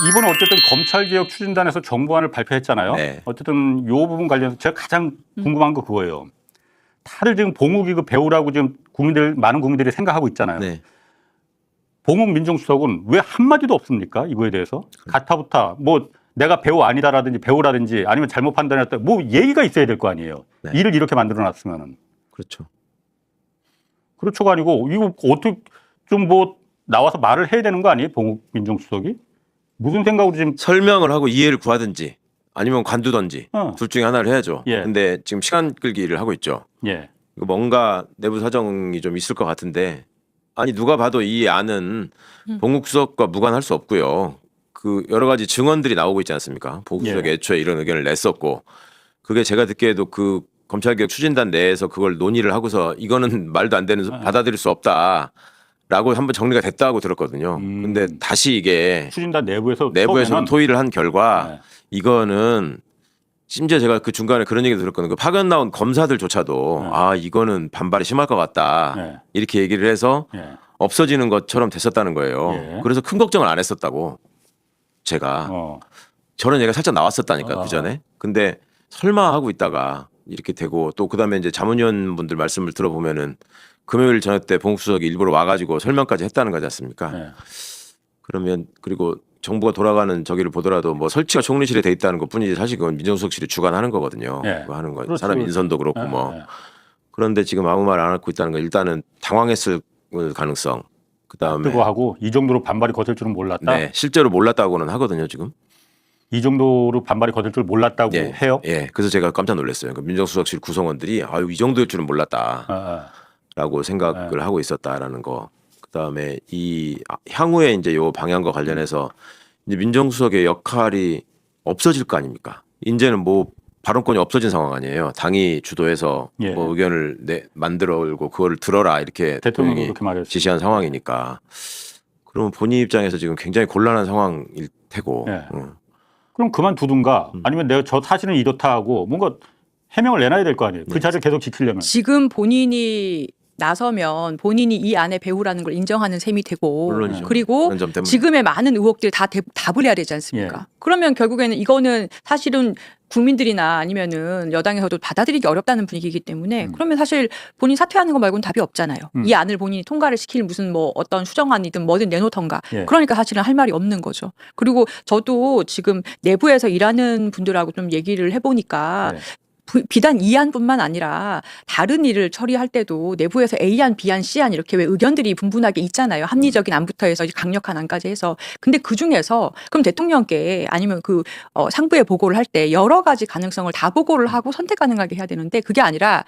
이번에 어쨌든 검찰개혁 추진단에서 정부안을 발표했잖아요. 네. 어쨌든 이 부분 관련해서 제가 가장 궁금한 거 그거예요. 다들 지금 봉욱이 배우라고 지금 많은 국민들이 생각하고 있잖아요. 네. 봉욱 민정수석은 왜 한마디도 없습니까? 이거에 대해서. 가타부타 뭐 내가 배우 아니다라든지 배우라든지 아니면 잘못 판단했다 뭐 예의가 있어야 될 거 아니에요. 네. 일을 이렇게 만들어놨으면은. 그렇죠. 그렇죠가 아니고 이거 어떻게 좀 뭐 나와서 말을 해야 되는 거 아니에요? 봉욱 민정수석이? 무슨 생각으로 지금 설명을 하고 이해를 구하든지 아니면 관두든지 둘 중에 하나를 해야죠. 예. 근데 지금 시간 끌기를 하고 있죠. 예. 이거 뭔가 내부 사정이 좀 있을 것 같은데 아니 누가 봐도 이 안은 봉욱 수석과 무관할 수 없고요. 그 여러 가지 증언들이 나오고 있지 않습니까? 봉욱 수석이 예. 애초에 이런 의견을 냈었고 그게 제가 듣기에도 그 검찰개혁 추진단 내에서 그걸 논의를 하고서 이거는 말도 안 되는 받아들일 수 없다라고 한번 정리가 됐다고 들었거든요. 근데 다시 이게 추진단 내부에서 내부에서는 토의를 한 결과 네. 이거는 심지어 제가 그 중간에 그런 얘기 들었거든요. 그 파견 나온 검사들조차도 네. 아 이거는 반발이 심할 것 같다 네. 이렇게 얘기를 해서 예. 없어지는 것처럼 됐었다는 거예요. 예. 그래서 큰 걱정을 안 했었다고 제가 저런 얘기가 살짝 나왔었다니까 그 전에. 근데 설마 하고 있다가 이렇게 되고 또 그다음에 이제 자문위원 분들 말씀을 들어보면은 금요일 저녁 때 봉욱 수석이 일부러 와가지고 설명까지 했다는 거지 않습니까? 네. 그러면 그리고 정부가 돌아가는 저기를 보더라도 뭐 설치가 총리실에 돼 있다는 것뿐이지 사실 그건 민정수석실이 주관하는 거거든요. 네. 그거 하는 거 그렇죠. 사람 인선도 그렇고 네. 뭐 네. 그런데 지금 아무 말 안 하고 있다는 건 일단은 당황했을 가능성. 그다음에 뜨고 하고 이 정도로 반발이 거셀 줄은 몰랐다. 네, 실제로 몰랐다고는 하거든요 지금. 이 정도로 반발이 거셀 줄 몰랐다고 예, 해요. 예, 그래서 제가 깜짝 놀랐어요. 그 민정수석실 구성원들이 아유 이 정도일 줄은 몰랐다라고 생각을 하고 있었다라는 거. 그다음에 이 향후에 이제 요 방향과 관련해서 이제 민정수석의 역할이 없어질 거 아닙니까? 이제는 뭐 발언권이 없어진 상황 아니에요. 당이 주도해서 예. 뭐 의견을 만들어오고 그거를 들어라 이렇게 대통령도 대통령이 그렇게 말했어요. 지시한 상황이니까. 그러면 본인 입장에서 지금 굉장히 곤란한 상황일 테고. 예. 그럼 그만두든가 아니면 내가 저 사실은 이렇다 하고 뭔가 해명을 내놔야 될 거 아니에요. 그 자리를 계속 지키려면. 지금 본인이 나서면 본인이 이 안에 배우라는 걸 인정하는 셈이 되고 물론이죠. 그리고 그런 점 때문에. 지금의 많은 의혹들 다 답을 해야 되지 않습니까? 예. 그러면 결국에는 이거는 사실은 국민들이나 아니면은 여당에서도 받아들이기 어렵다는 분위기이기 때문에 그러면 사실 본인 사퇴하는 거 말고는 답이 없잖아요. 이 안을 본인이 통과를 시킬 무슨 뭐 어떤 수정안이든 뭐든 내놓던가. 예. 그러니까 사실은 할 말이 없는 거죠. 그리고 저도 지금 내부에서 일하는 분들하고 좀 얘기를 해보니까 네. 비단 이 안뿐만 아니라 다른 일을 처리할 때도 내부에서 A안, B안, C안 이렇게 왜 의견들이 분분하게 있잖아요. 합리적인 안부터 해서 강력한 안까지 해서. 근데 그중에서 그럼 대통령께 아니면 그 상부에 보고를 할 때 여러 가지 가능성을 다 보고를 하고 선택 가능하게 해야 되는데 그게 아니라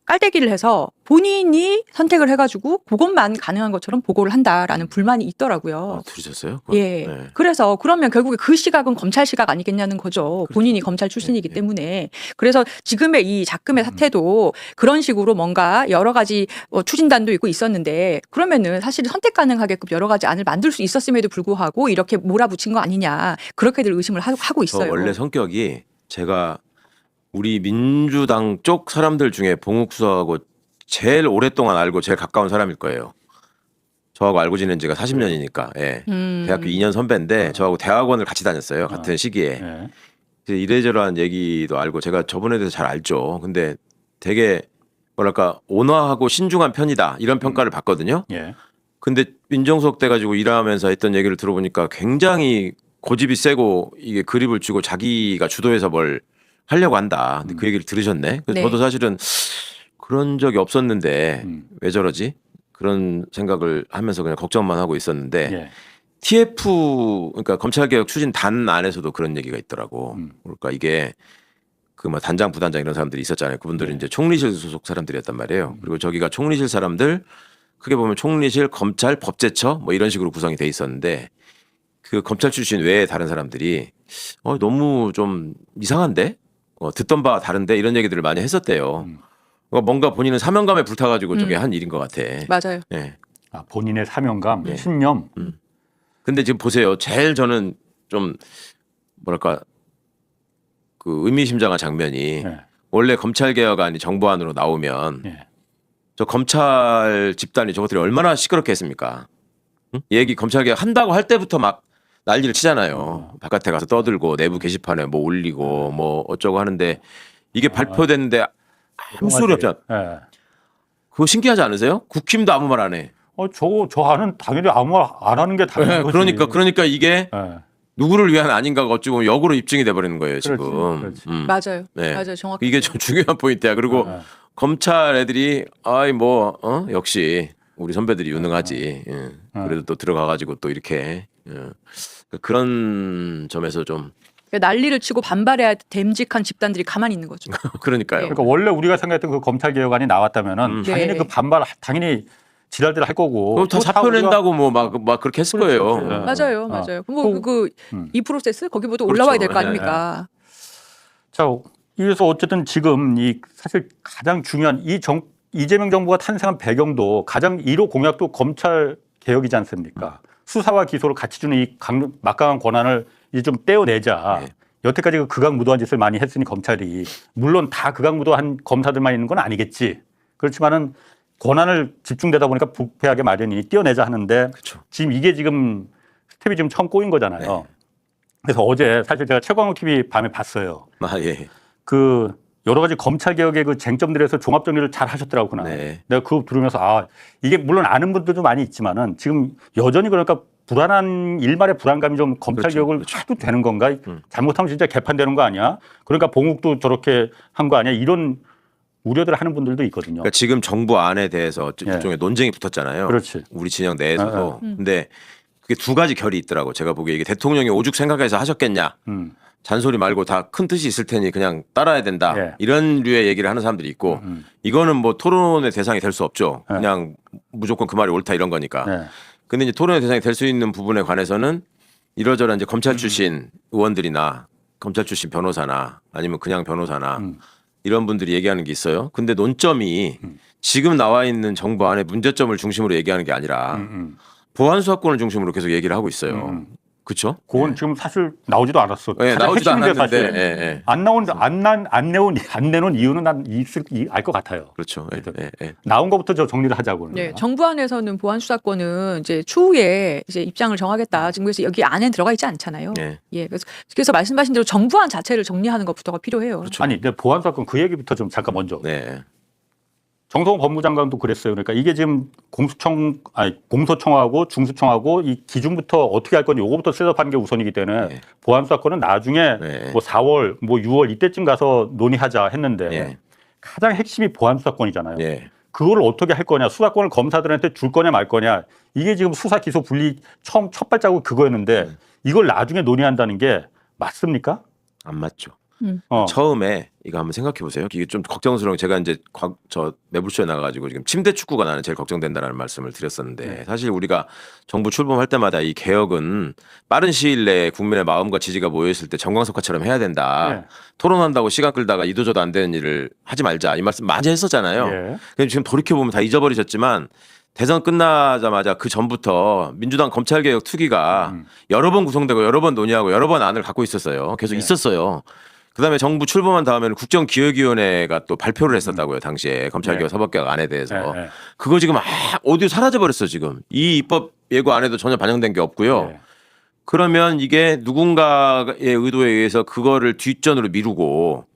깔대기를 해서 본인이 선택을 해가지고 그것만 가능한 것처럼 보고를 한다라는 불만이 있더라고요. 들으셨어요? 그거? 예. 네. 그래서 그러면 결국에 그 시각은 검찰 시각 아니겠냐는 거죠. 본인이 검찰 출신이기 네. 때문에. 그래서 지금의 이 작금의 사태도 그런 식으로 뭔가 여러 가지 추진단도 있고 있었는데 그러면은 사실 선택 가능하게끔 여러 가지 안을 만들 수 있었음에도 불구하고 이렇게 몰아붙인 거 아니냐. 그렇게들 의심을 하고 저 있어요. 원래 성격이 제가 우리 민주당 쪽 사람들 중에 봉욱 수석하고 제일 오랫동안 알고 제일 가까운 사람일 거예요. 저하고 알고 지낸 지가 40년이니까. 예. 대학교 2년 선배인데 저하고 대학원을 같이 다녔어요. 같은 시기에. 예. 그래서 이래저래한 얘기도 알고 제가 저분에 대해서 잘 알죠. 근데 되게 뭐랄까 온화하고 신중한 편이다 이런 평가를 받거든요. 예. 근데 민정수석 돼 가지고 일하면서 했던 얘기를 들어보니까 굉장히 고집이 세고 이게 그립을 주고 자기가 주도해서 뭘 하려고 한다. 근데 그 얘기를 들으셨네. 그래서 네. 저도 사실은 그런 적이 없었는데 왜 저러지? 그런 생각을 하면서 그냥 걱정만 하고 있었는데 예. TF 그러니까 검찰개혁 추진단 안에서도 그런 얘기가 있더라고. 그러니까 이게 그 뭐 단장 부단장 이런 사람들이 있었잖아요. 그분들은 이제 총리실 소속 사람들이었단 말이에요. 그리고 저기가 총리실 사람들 크게 보면 총리실, 검찰, 법제처 뭐 이런 식으로 구성이 돼 있었는데 그 검찰 출신 외에 다른 사람들이 너무 좀 이상한데 듣던 바와 다른데 이런 얘기들을 많이 했었대요. 뭔가 본인은 사명감에 불타가지고 저게 한 일인 것 같아. 맞아요. 예. 아, 본인의 사명감, 예. 신념. 근데 지금 보세요. 제일 저는 좀 뭐랄까 그 의미심장한 장면이 예. 원래 검찰개혁안이 정부안으로 나오면 예. 저 검찰 집단이 저것들이 얼마나 시끄럽게 했습니까? 응? 얘기 검찰개혁 한다고 할 때부터 막 난리를 치잖아요. 바깥에 가서 떠들고 내부 게시판에 뭐 올리고 뭐 어쩌고 하는데 이게 발표됐는데 아무 소리 없잖아. 예. 그거 신기하지 않으세요? 국힘도 아무 말 안 해. 저 안은 당연히 아무 말 안 하는 게 당연한 거지. 그러니까 이게 예. 누구를 위한 아닌가가 어찌 보면 역으로 입증이 돼 버리는 거예요, 지금. 그렇지. 맞아요. 네. 맞아요. 정확히. 이게 좀 중요한 포인트야. 그리고 검찰 애들이 역시 우리 선배들이 유능하지. 예. 그래도 또 들어가 가지고 또 이렇게 그런 점에서 좀 난리를 치고 반발해야 됨직한 집단들이 가만히 있는 거죠. 그러니까요. 그러니까 원래 우리가 생각했던 그 검찰 개혁안이 나왔다면은 당연히 네. 그 반발 당연히 지랄들 할 거고. 그럼 다 그거 잡혀낸다고 뭐 막 그렇게 했을 거예요. 맞아요. 맞아요. 이 프로세스 거기보다 올라와야 될 거 그렇죠. 아닙니까? 자, 그래서 어쨌든 지금 이 사실 가장 중요한 이재명 정부가 탄생한 배경도 가장 1호 공약도 검찰 개혁이지 않습니까? 수사와 기소를 같이 주는 이 막강한 권한을 이제 좀 떼어내자. 네. 여태까지 그 극악무도한 짓을 많이 했으니 검찰이 물론 다 극악무도한 검사들만 있는 건 아니겠지. 그렇지만은 권한을 집중되다 보니까 부패하게 마련이니 떼어내자 하는데 그렇죠. 지금 이게 지금 스텝이 지금 처음 꼬인 거잖아요. 네. 그래서 어제 사실 제가 최광욱 TV 밤에 봤어요. 예. 그 여러 가지 검찰 개혁의 그 쟁점들에서 종합 정리를 잘 하셨더라고요. 네. 내가 그거 들으면서 이게 물론 아는 분들도 많이 있지만은 지금 여전히 그러니까 불안한 일말의 불안감이 좀 검찰 그렇죠. 개혁을 해도 되는 건가? 잘못하면 진짜 개판되는 거 아니야? 그러니까 봉욱도 저렇게 한 거 아니야? 이런 우려들 하는 분들도 있거든요. 그러니까 지금 정부 안에 대해서 일종의 논쟁이 붙었잖아요. 그렇지. 우리 진영 내에서도. 근데 그게 두 가지 결이 있더라고. 제가 보기에 이게 대통령이 오죽 생각해서 하셨겠냐. 잔소리 말고 다 큰 뜻이 있을 테니 그냥 따라야 된다. 예. 이런 류의 얘기를 하는 사람들이 있고 이거는 뭐 토론의 대상이 될 수 없죠. 그냥 무조건 그 말이 옳다 이런 거니까. 네. 근데 이제 토론의 대상이 될 수 있는 부분에 관해서는 이러저런 이제 검찰 출신 의원들이나 검찰 출신 변호사나 아니면 그냥 변호사나 이런 분들이 얘기하는 게 있어요. 근데 논점이 지금 나와 있는 정부 안에 문제점을 중심으로 얘기하는 게 아니라 보안 수사권을 중심으로 계속 얘기를 하고 있어요. 그렇죠? 그건 지금 사실 나오지도 않았어. 네, 가장 나오지도 핵심인데 않았는데, 사실. 예. 안 내놓은 이유는 난 알 것 같아요. 그렇죠. 예. 나온 것부터 저 정리를 하자고. 네, 정부 안에서는 보안 수사권은 이제 추후에 이제 입장을 정하겠다. 지금 그래서 여기 안에 들어가 있지 않잖아요. 예. 예, 그래서 말씀하신 대로 정부안 자체를 정리하는 것부터가 필요해요. 그렇죠. 아니, 내 보안 사건 그 얘기부터 좀 잠깐 먼저. 네. 정성호 법무장관도 그랬어요. 그러니까 이게 지금 공소청하고 중수청하고 이 기준부터 어떻게 할 건지 요거부터 셋업하는 게 우선이기 때문에 네. 보안 수사권은 나중에 네. 뭐 4월, 뭐 6월 이때쯤 가서 논의하자 했는데 네. 가장 핵심이 보안 수사권이잖아요. 네. 그걸 어떻게 할 거냐, 수사권을 검사들한테 줄 거냐 말 거냐, 이게 지금 수사 기소 분리 처음 첫 발자국 그거였는데 이걸 나중에 논의한다는 게 맞습니까? 안 맞죠. 어. 처음에 이거 한번 생각해 보세요. 이게 좀 걱정스러운 제가 이제 저 매불쇼에 나가가지고 지금 침대 축구가 나는 제일 걱정된다라는 말씀을 드렸었는데 사실 우리가 정부 출범할 때마다 이 개혁은 빠른 시일 내에 국민의 마음과 지지가 모여있을 때 정광석화처럼 해야 된다. 네. 토론한다고 시간 끌다가 이도저도 안 되는 일을 하지 말자. 이 말씀 많이 했었잖아요. 예. 근데 지금 돌이켜보면 다 잊어버리셨지만 대선 끝나자마자 그 전부터 민주당 검찰개혁 투기가 여러 번 구성되고 여러 번 논의하고 여러 번 안을 갖고 있었어요. 계속 있었어요. 그다음에 정부 출범한 다음에는 국정기획위원회가 또 발표를 했었다고요. 당시에 검찰개혁 사법개혁 안에 대해서. 네. 그거 지금 어디로 사라져버렸어 지금. 이 입법 예고 안에도 전혀 반영된 게 없고요. 네. 그러면 이게 누군가의 의도에 의해서 그거를 뒷전으로 미루고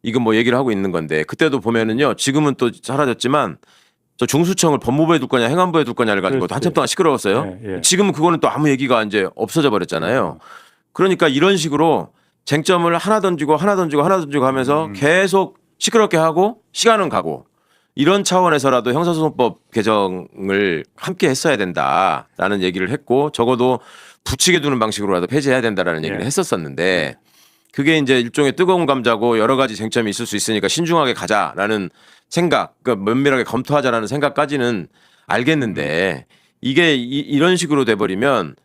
이건 뭐 얘기를 하고 있는 건데 그때도 보면은요. 지금은 또 사라졌지만 저 중수청을 법무부에 둘 거냐 행안부에 둘 거냐를 가지고 그렇지. 한참 동안 시끄러웠어요. 예, 예. 지금은 그거는 또 아무 얘기가 이제 없어져 버렸잖아요. 그러니까 이런 식으로 쟁점을 하나 던지고 하면서 계속 시끄럽게 하고 시간은 가고 이런 차원에서라도 형사소송법 개정을 함께 했어야 된다라는 얘기를 했고 적어도 붙이게 두는 방식으로라도 폐지해야 된다라는 얘기를 했었었는데 그게 이제 일종의 뜨거운 감자고 여러 가지 쟁점이 있을 수 있으니까 신중하게 가자라는 생각, 그러니까 면밀하게 검토하자라는 생각까지는 알겠는데 이게 이런 식으로 돼버리면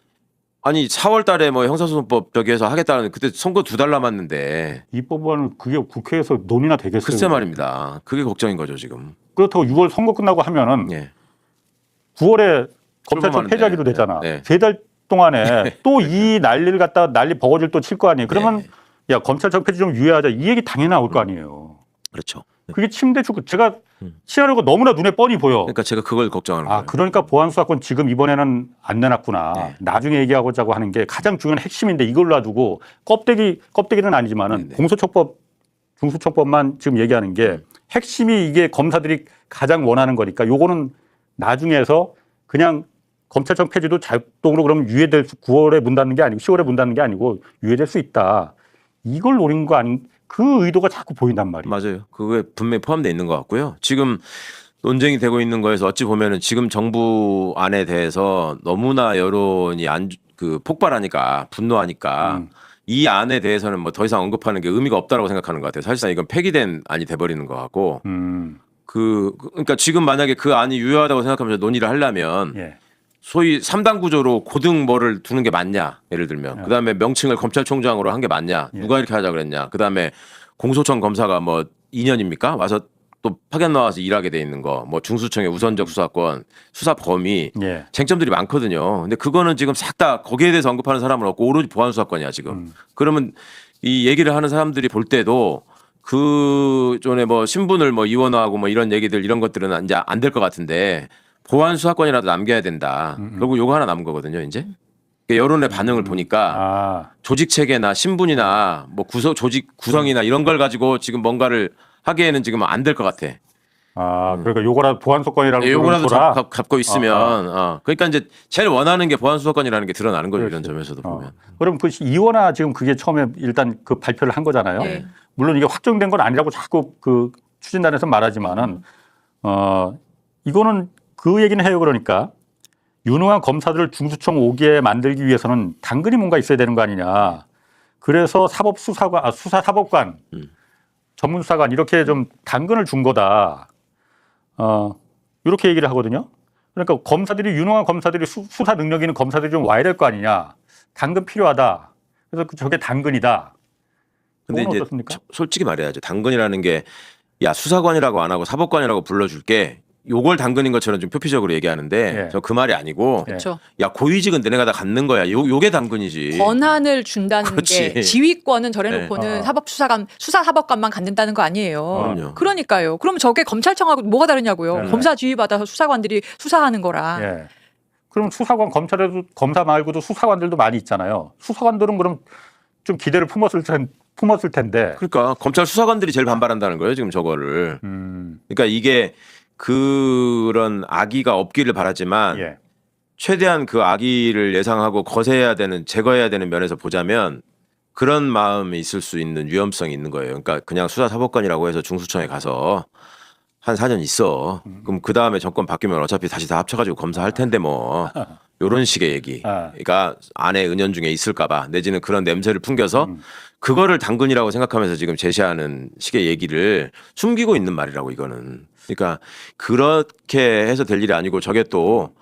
아니 4월 달에 뭐 형사소송법 저기 해서 하겠다는 그때 선거 2달 남았는데 이 법안은 그게 국회에서 논의나 되겠어요? 글쎄 말입니다. 그게 걱정인 거죠 지금. 그렇다고 6월 선거 끝나고 하면은 예. 9월에 검찰청 출범하는데. 폐지하기로 되잖아. 네. 3달 동안에 또 이 난리를 갖다 난리 버거지를 또 칠 거 아니에요. 그러면 네. 야 검찰청 폐지 좀 유예하자 이 얘기 당연히 나올 거 아니에요. 그렇죠. 그게 침대 축구 제가 시나리오가 너무나 눈에 뻔히 보여. 그러니까 제가 그걸 걱정하는 거예요. 그러니까 보안수사권 지금 이번에는 안 내놨구나. 네. 나중에 얘기하고자고 하는 게 가장 중요한 핵심인데 이걸 놔두고 껍데기는 아니지만은 네네. 공소청법, 중수청법만 지금 얘기하는 게 핵심이 이게 검사들이 가장 원하는 거니까 요거는 나중에 해서 그냥 검찰청 폐지도 자동으로 그러면 유예될 9월에 문 닫는 게 아니고 10월에 문 닫는 게 아니고 유예될 수 있다. 이걸 노린 거 아닌 그 의도가 자꾸 보인단 말이에요. 맞아요. 그게 분명히 포함되어 있는 것 같고요. 지금 논쟁이 되고 있는 거에서 어찌 보면은 지금 정부 안에 대해서 너무나 여론이 폭발하니까 분노하니까 이 안에 대해서는 뭐 더 이상 언급하는 게 의미가 없다라고 생각하는 것 같아요. 사실상 이건 폐기된 안이 돼버리는 것 같고 그러니까 지금 만약에 그 안이 유효하다고 생각하면서 논의를 하려면 예. 소위 3당 구조로 고등 뭐를 두는 게 맞냐 예를 들면 그다음에 명칭을 검찰총장으로 한 게 맞냐 누가 이렇게 하자 그랬냐 그다음에 공소청 검사가 뭐 2년입니까 와서 또 파견 나와서 일하게 돼 있는 거 뭐 중수청의 우선적 수사권 수사 범위 예. 쟁점들이 많거든요. 근데 그거는 지금 싹 다 거기에 대해서 언급하는 사람은 없고 오로지 보안 수사권이야 지금. 그러면 이 얘기를 하는 사람들이 볼 때도 그 전에 뭐 신분을 뭐 이원화하고 뭐 이런 얘기들 이런 것들은 이제 안 될 것 같은데 보안 수사권이라도 남겨야 된다. 결국 요거 하나 남은 거거든요, 이제. 그러니까 여론의 반응을 보니까 조직 체계나 신분이나 뭐 조직 구성이나 이런 걸 가지고 지금 뭔가를 하기에는 지금 안 될 것 같아. 그러니까 요거라도 보안수사권이라고 요거라도 갖고 있으면 그러니까 이제 제일 원하는 게 보안 수사권이라는 게 드러나는 거죠. 이런 점에서도 보면. 그럼 그 이원화 지금 그게 처음에 일단 그 발표를 한 거잖아요. 네. 물론 이게 확정된 건 아니라고 자꾸 그 추진단에서 말하지만은 이거는 그 얘기는 해요. 그러니까 유능한 검사들을 중수청 5기에 만들기 위해서는 당근이 뭔가 있어야 되는 거 아니냐. 그래서 수사사법관, 전문수사관 이렇게 좀 당근을 준 거다. 이렇게 얘기를 하거든요. 그러니까 유능한 검사들이 수사 능력 있는 검사들이 좀 와야 될 거 아니냐. 당근 필요하다. 그래서 저게 당근이다. 근데 이제 어떻습니까? 솔직히 말해야죠. 당근이라는 게 야 수사관이라고 안 하고 사법관이라고 불러줄게. 요걸 당근인 것처럼 좀 표피적으로 얘기하는데 저 그 말이 아니고 그렇죠. 야 고위직은 너네가 다 갖는 거야. 요게 당근이지. 권한을 준다는 그렇지. 게 지휘권은 저래놓고는 수사사법관만 갖는다는 거 아니에요. 그럼요. 그러니까요. 그럼 저게 검찰청하고 뭐가 다르냐고요. 검사 지휘받아서 수사관들이 수사하는 거라. 예. 그럼 수사관 검사 말고도 수사관들도 많이 있잖아요. 수사관들은 그럼 좀 기대를 품었을 텐데. 그러니까 검찰 수사관들이 제일 반발한다는 거예요. 지금 저거를. 그러니까 이게 그런 악의가 없기를 바라지만 최대한 그 악의를 예상하고 제거해야 되는 면에서 보자면 그런 마음이 있을 수 있는 위험성이 있는 거예요. 그러니까 그냥 수사사법관이라고 해서 중수청에 가서 한 4년 있어. 그럼 그 다음에 정권 바뀌면 어차피 다시 다 합쳐가지고 검사할 텐데 뭐 이런 식의 얘기. 그러니까 안에 은연중에 있을까봐 내지는 그런 냄새를 풍겨서 그거를 당근이라고 생각하면서 지금 제시하는 식의 얘기를 숨기고 있는 말이라고 이거는. 그러니까 그렇게 해서 될 일이 아니고 저게 또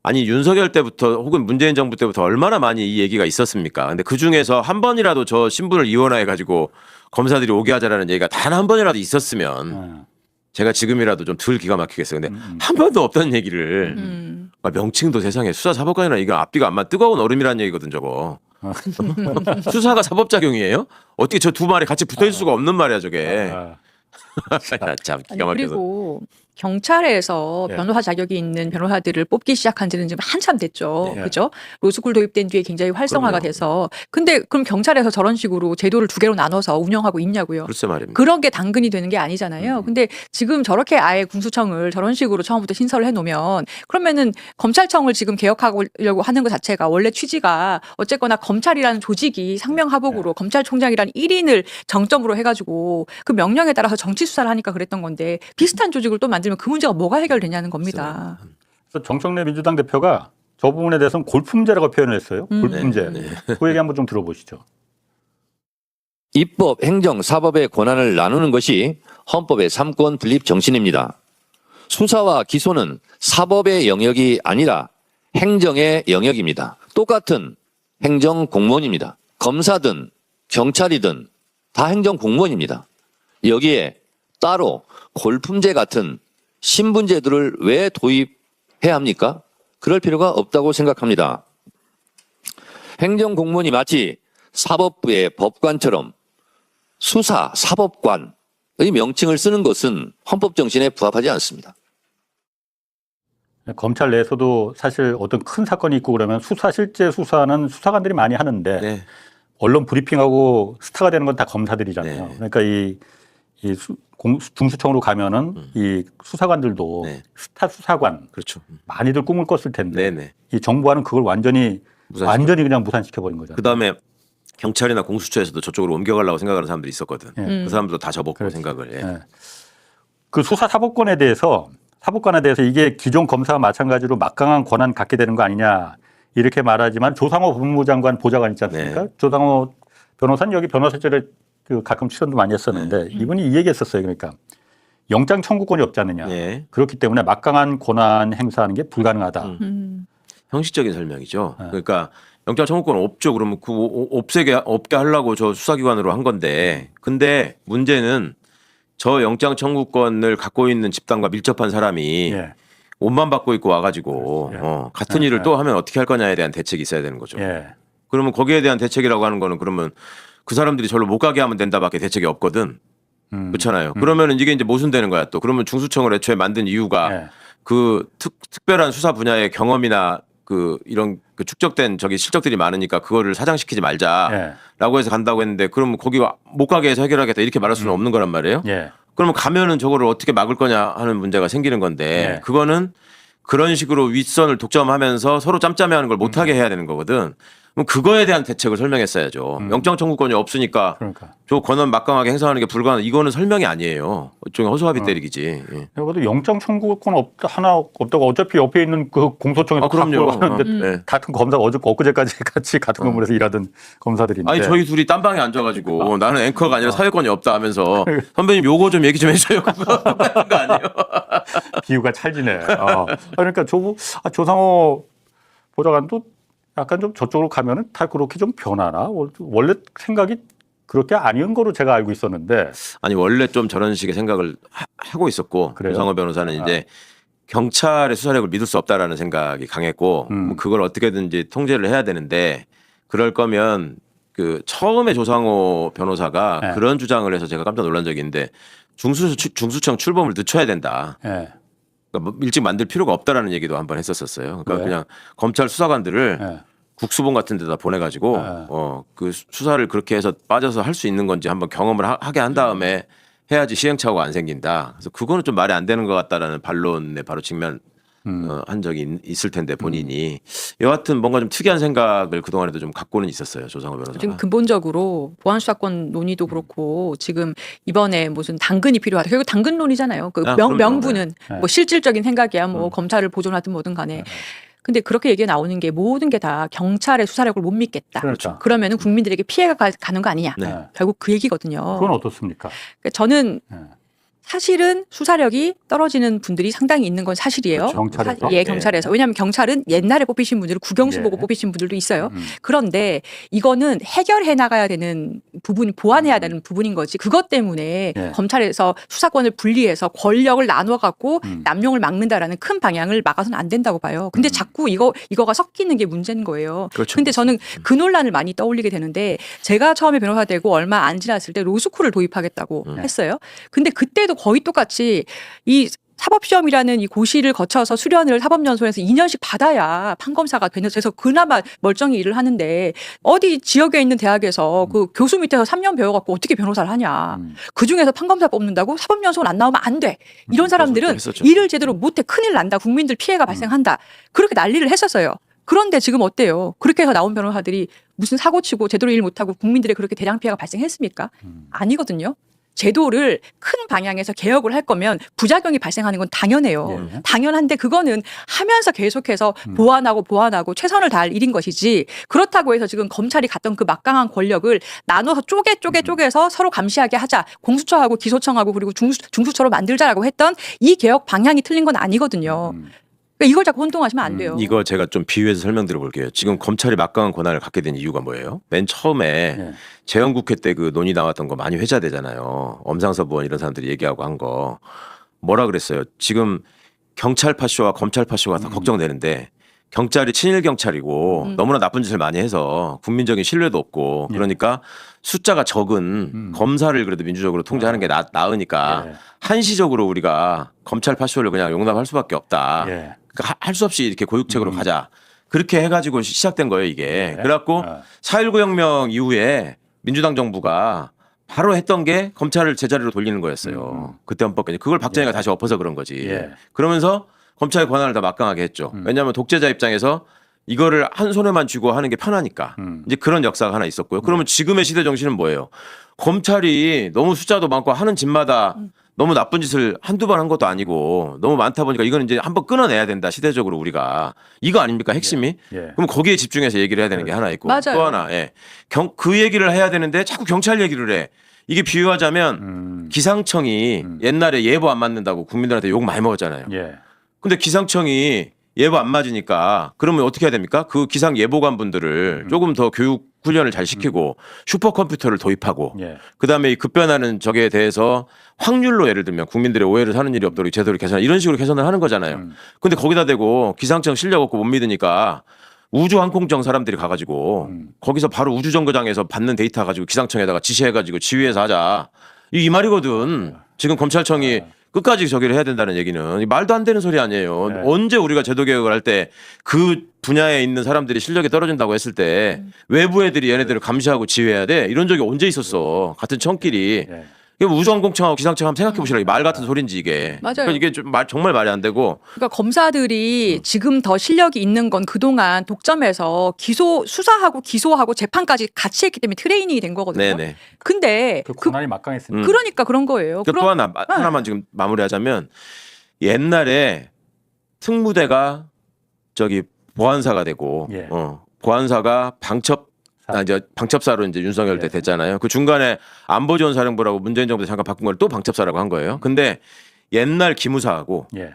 아니 윤석열 때부터 혹은 문재인 정부 때부터 얼마나 많이 이 얘기가 있었습니까? 근데 그 중에서 한 번이라도 저 신분을 이원화해 가지고 검사들이 오게 하자라는 얘기가 단 한 번이라도 있었으면 제가 지금이라도 좀 덜 기가 막히겠어요. 근데 한 번도 없다는 얘기를 명칭도 세상에 수사사법관이라 이거 앞뒤가 안 맞 뜨거운 얼음이라는 얘기거든 저거. 수사가 사법작용이에요? 어떻게 저 두 말이 같이 붙어 있을 수가 없는 말이야 저게. 참 기가 막혀서. 그리고 경찰에서 변호사 자격이 있는 변호사들을 뽑기 시작한 지는 지금 한참 됐죠. 그죠? 로스쿨 도입된 뒤에 굉장히 활성화가 그럼요. 돼서. 근데 그럼 경찰에서 저런 식으로 제도를 두 개로 나눠서 운영하고 있냐고요. 글쎄 말입니다. 그런 게 당근이 되는 게 아니잖아요. 근데 지금 저렇게 아예 군수청을 저런 식으로 처음부터 신설을 해놓으면 그러면은 검찰청을 지금 개혁하려고 하는 것 자체가 원래 취지가 어쨌거나 검찰이라는 조직이 상명하복으로 검찰총장이라는 1인을 정점으로 해가지고 그 명령에 따라서 정치 수사를 하니까 그랬던 건데 비슷한 조직을 또 만들면 그 문제가 뭐가 해결되냐는 겁니다. 그래서 정청래 민주당 대표가 저 부분에 대해서는 골품제라고 표현을 했어요. 골품제. 그 얘기 한번 좀 들어보시죠. 입법, 행정, 사법의 권한을 나누는 것이 헌법의 삼권 분립 정신입니다. 수사와 기소는 사법의 영역이 아니라 행정의 영역입니다. 똑같은 행정 공무원입니다. 검사든 경찰이든 다 행정 공무원입니다. 여기에 따로 골품제 같은 신분제도를 왜 도입해야 합니까? 그럴 필요가 없다고 생각합니다. 행정공무원이 마치 사법부의 법관처럼 수사, 사법관의 명칭을 쓰는 것은 헌법 정신에 부합하지 않습니다. 검찰 내에서도 사실 어떤 큰 사건이 있고 그러면 실제 수사는 수사관들이 많이 하는데 네. 언론 브리핑하고 스타가 되는 건 다 검사들이잖아요. 네. 그러니까 중수청으로 가면은 이 수사관들도 네. 스타 수사관 그렇죠. 많이들 꿈을 꿨을 텐데 네네. 이 정부와는 그걸 완전히 그냥 무산시켜 버린 거잖아요. 그 다음에 경찰이나 공수처에서도 저쪽으로 옮겨가려고 생각하는 사람들이 있었거든. 예. 그 사람들도 다 접었고 그렇지. 생각을. 예. 예. 그 수사 사법권에 대해서 이게 기존 검사와 마찬가지로 막강한 권한 갖게 되는 거 아니냐 이렇게 말하지만 조상호 법무장관 보좌관 있지 않습니까? 네. 조상호 변호사는 여기 변호사절에 가끔 출연도 많이 했었는데 이분이 이 얘기했었어요. 그러니까 영장 청구권이 없지 않느냐. 예. 그렇기 때문에 막강한 권한 행사하는 게 불가능하다. 형식적인 설명이죠. 네. 그러니까 영장 청구권 없죠. 그러면 그 없게 하려고 저 수사기관으로 한 건데, 근데 문제는 저 영장 청구권을 갖고 있는 집단과 밀접한 사람이 예. 옷만 받고 입고 와가지고 예. 같은 일을 또 하면 어떻게 할 거냐에 대한 대책이 있어야 되는 거죠. 예. 그러면 거기에 대한 대책이라고 하는 거는 그러면 그 사람들이 절로 못 가게 하면 된다밖에 대책이 없거든. 그렇잖아요. 그러면은 이게 이제 모순되는 거야 또. 그러면 중수청을 애초에 만든 이유가 예. 그 특별한 수사 분야의 경험이나 이런 축적된 실적들이 많으니까 그거를 사장시키지 말자라고 해서 간다고 했는데, 그러면 거기 못 가게 해서 해결하겠다 이렇게 말할 수는 없는 거란 말이에요. 예. 그러면 가면은 저거를 어떻게 막을 거냐 하는 문제가 생기는 건데, 네. 그거는 그런 식으로 윗선을 독점하면서 서로 짬짬이하는 걸 못하게 해야 되는 거거든. 그럼 그거에 대한 대책을 설명했어야죠. 영장 청구권이 없으니까 그러니까. 저 권한 막강하게 행사하는 게 불가능. 이거는 설명이 아니에요. 일종의 허수아비 때리기지. 예. 그래도 영장 청구권 하나 없다고 어차피 옆에 있는 그 공소청에서 그럼요. 갖고 하는데 네. 같은 검사가 엊그제까지 같이 같은 건물에서 일하던 검사들인데. 아니 저희 둘이 딴방에 앉아가지고 나는 앵커가 아니라 사회권이 없다 하면서 선배님 요거 좀 얘기 좀 해줘요. 그거 거 아니에요? 비유가 찰지네. 그러니까 조상호 보좌관도 약간 좀 저쪽으로 가면은 다 그렇게 좀 변하나? 원래 생각이 그렇게 아닌 거로 제가 알고 있었는데. 아니 원래 좀 저런 식의 생각을 하고 있었고, 그래요? 조상호 변호사는 이제 경찰의 수사력을 믿을 수 없다라는 생각이 강했고, 뭐 그걸 어떻게든지 통제를 해야 되는데, 그럴 거면 처음에 조상호 변호사가 네. 그런 주장을 해서 제가 깜짝 놀란 적이 있는데, 중수청 출범을 늦춰야 된다. 예. 그러니까 뭐 일찍 만들 필요가 없다라는 얘기도 한번 했었어요. 그러니까 네. 그냥 검찰 수사관들을 예. 국수본 같은 데다 보내가지고 네. 그 수사를 그렇게 해서 빠져서 할 수 있는 건지 한번 경험을 하게 한 다음에 해야지 시행착오가 안 생긴다. 그래서 그거는 좀 말이 안 되는 것 같다라는 반론에 바로 한 적이 있을 텐데 본인이 여하튼 뭔가 좀 특이한 생각을 그동안에도 좀 갖고는 있었어요. 조상호 변호사가. 지금 근본적으로 보안수사권 논의도 그렇고 지금 이번에 무슨 당근이 필요하다. 결국 당근론이잖아요. 그럼요. 명분은 네. 뭐 실질적인 생각이야. 뭐 검찰을 보존하든 뭐든 간에. 근데 그렇게 얘기가 나오는 게 모든 게 다 경찰의 수사력을 못 믿겠다. 그렇죠. 그러면은 국민들에게 피해가 가는 거 아니냐. 네. 결국 그 얘기거든요. 그건 어떻습니까? 그러니까 저는 예. 사실은 수사력이 떨어지는 분들이 상당히 있는 건 사실이에요. 그렇죠. 경찰에서? 예, 경찰에서. 왜냐하면 경찰은 옛날에 뽑히신 분들은 국영수 예. 보고 뽑히신 분들도 있어요. 그런데 이거는 해결해 나가야 되는 부분, 보완해야 되는 부분인 거지. 그것 때문에 예. 검찰에서 수사권을 분리해서 권력을 나눠 갖고 남용을 막는다라는 큰 방향을 막아서는 안 된다고 봐요. 근데 자꾸 이거가 섞이는 게 문제인 거예요. 그렇죠. 근데 저는 그 논란을 많이 떠올리게 되는데, 제가 처음에 변호사 되고 얼마 안 지났을 때 로스쿨을 도입하겠다고 했어요. 근데 그때도 거의 똑같이 이 사법시험이라는 이 고시를 거쳐서 수련을 사법연수원에서 2년씩 받아야 판검사가 돼서 그나마 멀쩡히 일을 하는데, 어디 지역에 있는 대학에서 그 교수 밑에서 3년 배워갖고 어떻게 변호사를 하냐. 그중에서 판검사 뽑는다고 사법연수원 안 나오면 안 돼. 이런 사람들은 했었죠. 일을 제대로 못해 큰일 난다. 국민들 피해가 발생한다. 그렇게 난리를 했었어요. 그런데 지금 어때요? 그렇게 해서 나온 변호사들이 무슨 사고치고 제대로 일 못하고 국민들의 그렇게 대량 피해가 발생했습니까? 아니거든요. 제도를 큰 방향에서 개혁을 할 거면 부작용이 발생하는 건 당연해요. 예. 당연한데 그거는 하면서 계속해서 보완하고 최선을 다할 일인 것이지, 그렇다고 해서 지금 검찰이 갖던 그 막강한 권력을 나눠서 쪼개서 서로 감시하게 하자, 공수처하고 기소청하고 그리고 중수처로 만들자라고 했던 이 개혁 방향이 틀린 건 아니거든요. 그러니까 이걸 자꾸 혼동하시면 안 돼요. 이거 제가 좀 비유해서 설명드려 볼게요. 지금 검찰이 막강한 권한을 갖게 된 이유가 뭐예요? 맨 처음에 네. 재헌국회 때 그 논의 나왔던 거 많이 회자되잖아요. 엄상섭 의원 이런 사람들이 얘기하고 한 거. 뭐라 그랬어요? 지금 경찰 파쇼와 검찰 파쇼가 다 걱정되는데, 경찰이 친일 경찰이고 너무나 나쁜 짓을 많이 해서 국민적인 신뢰도 없고 그러니까 숫자가 적은 검사를 그래도 민주적으로 통제하는 게 나으니까 예. 한시적으로 우리가 검찰 파쇼를 그냥 용납할 수밖에 없다. 예. 그러니까 할 수 없이 이렇게 고육책으로 가자. 그렇게 해가지고 시작된 거예요 이게. 그래갖고 4.19 혁명 이후에 민주당 정부가 바로 했던 게 검찰을 제자리로 돌리는 거였어요. 그때 헌법까지. 그걸 박정희가 다시 엎어서 그런 거지. 예. 그러면서 검찰의 권한을 다 막강하게 했죠. 왜냐하면 독재자 입장에서 이거를 한 손에만 쥐고 하는 게 편하니까. 이제 그런 역사가 하나 있었고요. 그러면 지금의 시대 정신은 뭐예요? 검찰이 너무 숫자도 많고 하는 짓마다 너무 나쁜 짓을 한두 번 한 것도 아니고 너무 많다 보니까 이건 이제 한번 끊어내야 된다. 시대적으로 우리가. 이거 아닙니까? 핵심이? 예. 그럼 거기에 집중해서 얘기를 해야 되는 게 하나 있고. 맞아요. 또 하나. 예. 그 얘기를 해야 되는데 자꾸 경찰 얘기를 해. 이게 비유하자면 기상청이 옛날에 예보 안 맞는다고 국민들한테 욕 많이 먹었잖아요. 예. 근데 기상청이 예보 안 맞으니까 그러면 어떻게 해야 됩니까? 그 기상 예보관 분들을 조금 더 교육 훈련을 잘 시키고 슈퍼컴퓨터를 도입하고 예. 그다음에 이 급변하는 적에 대해서 확률로 예를 들면 국민들의 오해를 사는 일이 없도록 제도를 개선 이런 식으로 개선을 하는 거잖아요. 근데 거기다 대고 기상청 실력 없고 못 믿으니까 우주항공청 사람들이 가가지고 거기서 바로 우주정거장에서 받는 데이터 가지고 기상청에다가 지시해가지고 지휘해서 하자. 이 말이거든. 지금 검찰청이 끝까지 저기를 해야 된다는 얘기는 말도 안 되는 소리 아니에요. 네. 언제 우리가 제도 개혁을 할 때 그 분야에 있는 사람들이 실력이 떨어진다고 했을 때 외부 애들이 얘네들을 감시하고 지휘해야 돼. 이런 적이 언제 있었어. 같은 청끼리. 예. 이거 우주항공청하고 기상청 한번 생각해 보시라고. 말 같은 소린지 이게. 맞아요. 그러니까 이게 정말 말이 안 되고. 그러니까 검사들이 지금 더 실력이 있는 건 그동안 독점에서 수사하고 기소하고 재판까지 같이 했기 때문에 트레이닝이 된 거거든요. 네네. 근데 그 권한이 막강했습니다. 그러니까 그런 거예요. 또 하나 하나만 지금 마무리하자면 옛날에 특무대가 저기 보안사가 되고 예. 보안사가 이제 방첩사로 이제 윤석열 때 예. 됐잖아요. 그 중간에 안보지원사령부라고 문재인 정부 때 잠깐 바꾼 걸 또 방첩사라고 한 거예요. 근데 옛날 기무사하고 예.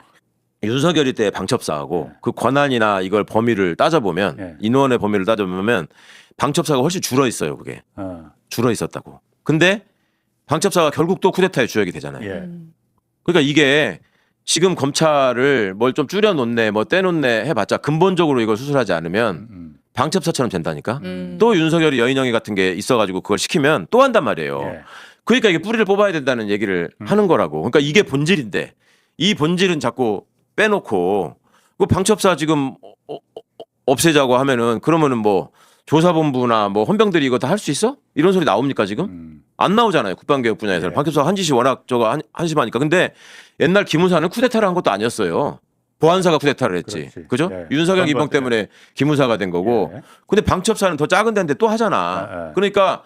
윤석열이 때 방첩사하고 그 권한이나 이걸 범위를 따져보면 예. 인원의 범위를 따져보면 방첩사가 훨씬 줄어 있어요. 그게 줄어 있었다고. 근데 방첩사가 결국 또 쿠데타의 주역이 되잖아요. 예. 그러니까 이게 지금 검찰을 뭘 좀 줄여놓네 뭐 떼놓네 해봤자 근본적으로 이걸 수술하지 않으면 방첩사처럼 된다니까. 또 윤석열이 여인영이 같은 게 있어가지고 그걸 시키면 또 한단 말이에요. 예. 그러니까 이게 뿌리를 뽑아야 된다는 얘기를 하는 거라고. 그러니까 이게 본질인데 이 본질은 자꾸 빼놓고 그 방첩사 지금 없애자고 하면은 그러면은 뭐 조사본부나 뭐 헌병들이 이거 다 할 수 있어? 이런 소리 나옵니까 지금? 안 나오잖아요. 국방개혁 분야에서. 네. 방첩사가 한 짓이 워낙 저거 한심하니까. 근데 옛날 기무사는 쿠데타를 한 것도 아니었어요. 보안사가 쿠데타를 했지. 그렇지. 그죠? 예. 윤석열 그런 이봉 것 때문에 기무사가 된 거고. 예. 근데 방첩사는 더 작은 데인데 또 하잖아. 예. 그러니까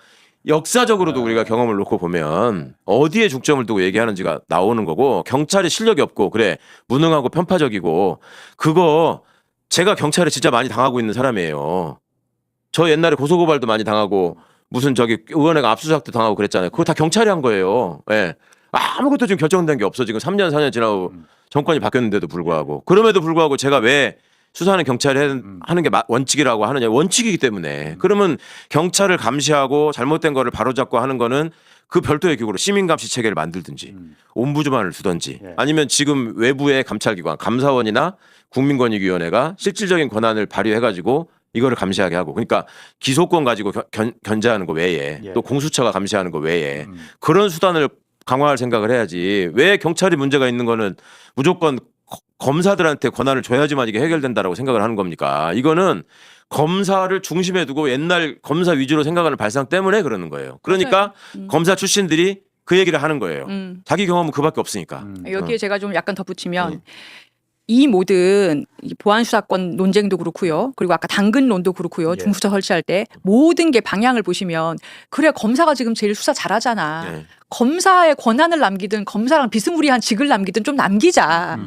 역사적으로도 우리가 경험을 놓고 보면 어디에 중점을 두고 얘기하는지가 나오는 거고 경찰이 실력이 없고 그래 무능하고 편파적이고 그거 제가 경찰에 진짜 많이 당하고 있는 사람이에요. 저 옛날에 고소고발도 많이 당하고 무슨 저기 의원회가 압수수색도 당하고 그랬잖아요. 그거 다 경찰이 한 거예요. 예. 아무것도 지금 결정된 게 없어. 지금 3년 4년 지나고 정권이 바뀌었는데도 불구하고 그럼에도 불구하고 제가 왜 수사는 경찰이 하는 게 원칙이라고 하느냐. 원칙이기 때문에. 그러면 경찰을 감시하고 잘못된 거를 바로잡고 하는 거는 그 별도의 기구로 시민감시 체계를 만들든지 옴부즈만을 두든지 예. 아니면 지금 외부의 감찰기관 감사원이나 국민권익위원회가 실질적인 권한을 발휘해가지고 이거를 감시하게 하고 그러니까 기소권 가지고 견제하는 거 외에 예. 또 공수처가 감시하는 거 외에 그런 수단을 강화할 생각을 해야지 왜 경찰이 문제가 있는 거는 무조건 검사들한테 권한을 줘야지만 이게 해결된다라고 생각을 하는 겁니까? 이거는 검사를 중심에 두고 옛날 검사 위주로 생각하는 발상 때문에 그러는 거예요. 그러니까 검사 출신들이 그 얘기를 하는 거예요. 자기 경험은 그밖에 없으니까. 여기에 제가 좀 약간 덧붙이면 이 모든 이 보안수사권 논쟁도 그렇고요. 그리고 아까 당근론도 그렇고요. 예. 중수처 설치할 때 모든 게 방향을 보시면 그래 검사가 지금 제일 수사 잘하잖아. 네. 검사의 권한을 남기든 검사랑 비스무리한 직을 남기든 좀 남기자.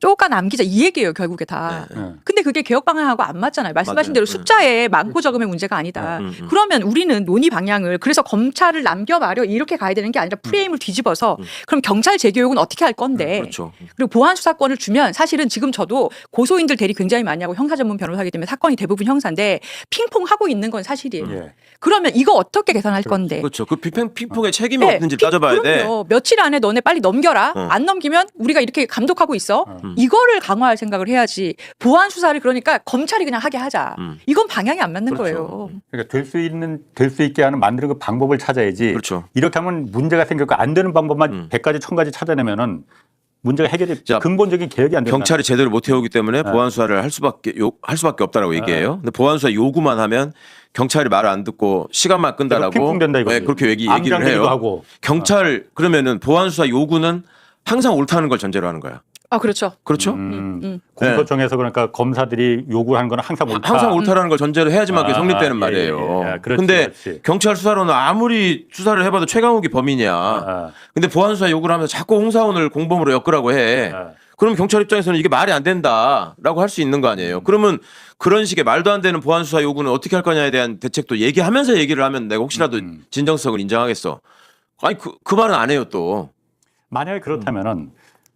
쪼까 남기자 이 얘기예요 결국에 다. 네. 근데 그게 개혁 방향하고 안 맞잖아요. 말씀하신 맞아요. 대로 숫자에 많고 적음의 문제가 아니다. 그러면 우리는 논의 방향을 그래서 검찰을 남겨마려 이렇게 가야 되는 게 아니라 프레임을 뒤집어서 그럼 경찰 재교육은 어떻게 할 건데 그렇죠. 그리고 보안 수사권을 주면 사실은 지금 저도 고소인들 대리 굉장히 많이 하고 형사 전문 변호사이기 때문에 사건이 대부분 형사인데 핑퐁하고 있는 건 사실이에요. 예. 그러면 이거 어떻게 개선할 건데? 그렇죠. 그 핑퐁의 책임이 네, 없는지 따져봐야 돼. 그럼요. 며칠 안에 너네 빨리 넘겨라. 안 넘기면 우리가 이렇게 감독하고 있어. 이거를 강화할 생각을 해야지. 보안 수사 수사를 그러니까 검찰이 그냥 하게 하자. 이건 방향이 안 맞는 그렇죠. 거예요. 그러니까 될 수 있게 하는 만드는 그 방법을 찾아야지. 그렇죠. 이렇게 하면 문제가 생기고 안 되는 방법만 100가지 1000가지 찾아내면은 문제가 해결이 자, 근본적인 개혁이 안 된다. 경찰이 제대로 못 해오기 때문에 보안 수사를 할 수밖에 없다라고 얘기해요. 근데 보안 수사 요구만 하면 경찰이 말을 안 듣고 시간만 끈다라고 핑퐁된다 이거지. 네, 그렇게 얘기를 암장되기도 해요. 하고. 경찰 그러면은 보안 수사 요구는 항상 옳다는 걸 전제로 하는 거야. 아 그렇죠. 그렇죠? 공소청에서 그러니까 검사들이 요구하는 건 항상 옳다. 항상 옳다라는 걸 전제로 해야지만 그게 성립되는 예, 말이에요. 예, 예. 그렇지, 근데 그렇지. 경찰 수사로는 아무리 수사를 해봐도 최강욱이 범인이야. 아. 근데 보안 수사 요구를 하면서 자꾸 홍사원을 공범으로 엮으라고 해. 아. 그럼 경찰 입장에서는 이게 말이 안 된다라고 할 수 있는 거 아니에요. 그러면 그런 식의 말도 안 되는 보안 수사 요구는 어떻게 할 거냐에 대한 대책도 얘기하면서 얘기를 하면 내가 혹시라도 진정성을 인정하겠어. 아니 그 말은 안 해요 또. 만약에 그렇다면은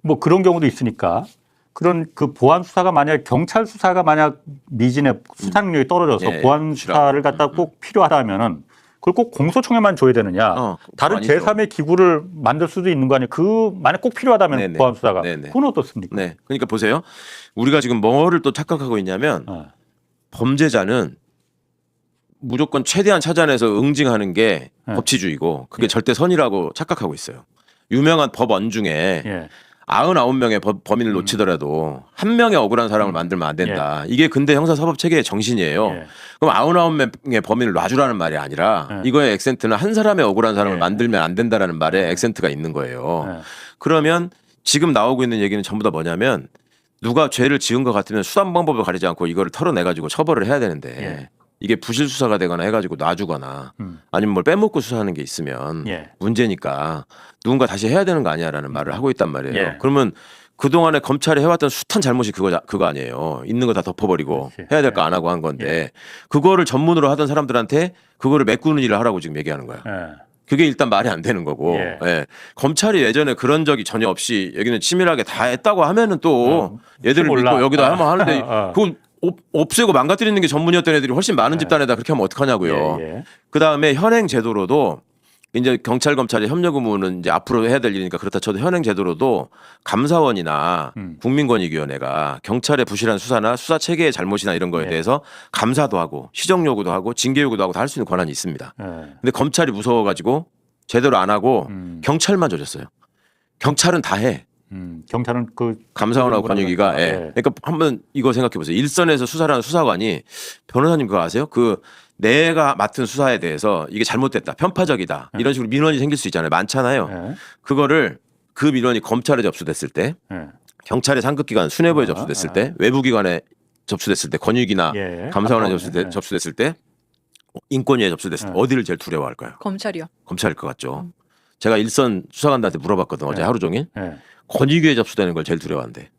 뭐 그런 경우도 있으니까 그런 그 보안 수사가 만약 경찰 수사가 만약 미진의 수사 능력이 떨어져서 예, 보안 수사를 갖다 꼭 필요하다면은 그걸 꼭 공소청에만 줘야 되느냐? 다른 아니죠. 제3의 기구를 만들 수도 있는 거 아니에요? 그 만약 꼭 필요하다면 네네. 보안 수사가 네네. 그건 어떻습니까? 네. 그러니까 보세요. 우리가 지금 뭐를 또 착각하고 있냐면 범죄자는 무조건 최대한 찾아내서 응징하는 게 네. 법치주의고 그게 절대 선이라고 착각하고 있어요. 유명한 법원 중에 예. 99명의 범인을 놓치더라도 한 명의 억울한 사람을 만들면 안 된다. 이게 근대 형사사법 체계의 정신이에요. 예. 그럼 99명의 범인을 놔주라는 말이 아니라 예. 이거의 액센트는 한 사람의 억울한 사람을 예. 만들면 안 된다라는 말에 액센트가 있는 거예요. 예. 그러면 지금 나오고 있는 얘기는 전부 다 뭐냐면 누가 죄를 지은 것 같으면 수단 방법을 가리지 않고 이거를 털어내가지고 처벌을 해야 되는데 예. 이게 부실 수사가 되거나 해가지고 놔주거나 아니면 뭘 빼먹고 수사하는 게 있으면 예. 문제니까 누군가 다시 해야 되는 거 아니야라는 말을 하고 있단 말이에요. 예. 그러면 그동안에 검찰이 해왔던 숱한 잘못이 그거 아니에요. 있는 거 다 덮어버리고 그렇지. 해야 될 거 안 하고 한 건데 그거를 전문으로 하던 사람들한테 그거를 메꾸는 일을 하라고 지금 얘기하는 거야. 예. 그게 일단 말이 안 되는 거고 예. 예. 검찰이 예전에 그런 적이 전혀 없이 여기는 치밀하게 다 했다고 하면은 또 얘들을 몰라. 믿고 여기다 하면 하는데 그거 없애고 망가뜨리는 게 전문이었던 애들이 훨씬 많은 집단에다 그렇게 하면 어떡하냐고요. 예, 예. 그다음에 현행 제도로도 이제 경찰 검찰의 협력 의무는 이제 앞으로 해야 될 일이니까 그렇다 쳐도 현행 제도로도 감사원이나 국민권익위원회가 경찰의 부실한 수사나 수사 체계의 잘못이나 이런 거에 대해서 감사도 하고 시정 요구도 하고 징계 요구도 하고 다 할 수 있는 권한이 있습니다. 예. 근데 검찰이 무서워가지고 제대로 안 하고 경찰만 조졌어요. 경찰은 다 해. 경찰은 그 감사원하고 권익위가. 예. 예. 그러니까 한번 이거 생각해 보세요. 일선에서 수사를 하는 수사관이 변호사님 그거 아세요? 그 내가 맡은 수사에 대해서 이게 잘못됐다, 편파적이다 이런 식으로 민원이 생길 수 있잖아요. 많잖아요. 예. 그거를 그 민원이 검찰에 접수됐을 때, 예. 경찰의 상급기관 수뇌부에 접수됐을 때, 외부기관에 접수됐을 때, 권익이나 예. 감사원에 감사원에, 접수됐을 때, 인권위에 접수됐을 때 어디를 제일 두려워할까요? 검찰이요. 검찰일 것 같죠. 제가 일선 수사관들한테 물어봤거든 어제 하루 종일. 예. 권익위에 접수되는 걸 제일 두려워한대.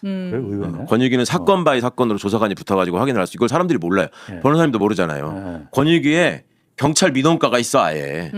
왜 의외네. 권익위는 사건 바이 사건으로 조사관이 붙어가지고 확인을 할 수. 이걸 사람들이 몰라요. 예. 변호사님도 모르잖아요. 예. 권익위에 경찰 민원과가 있어 아예.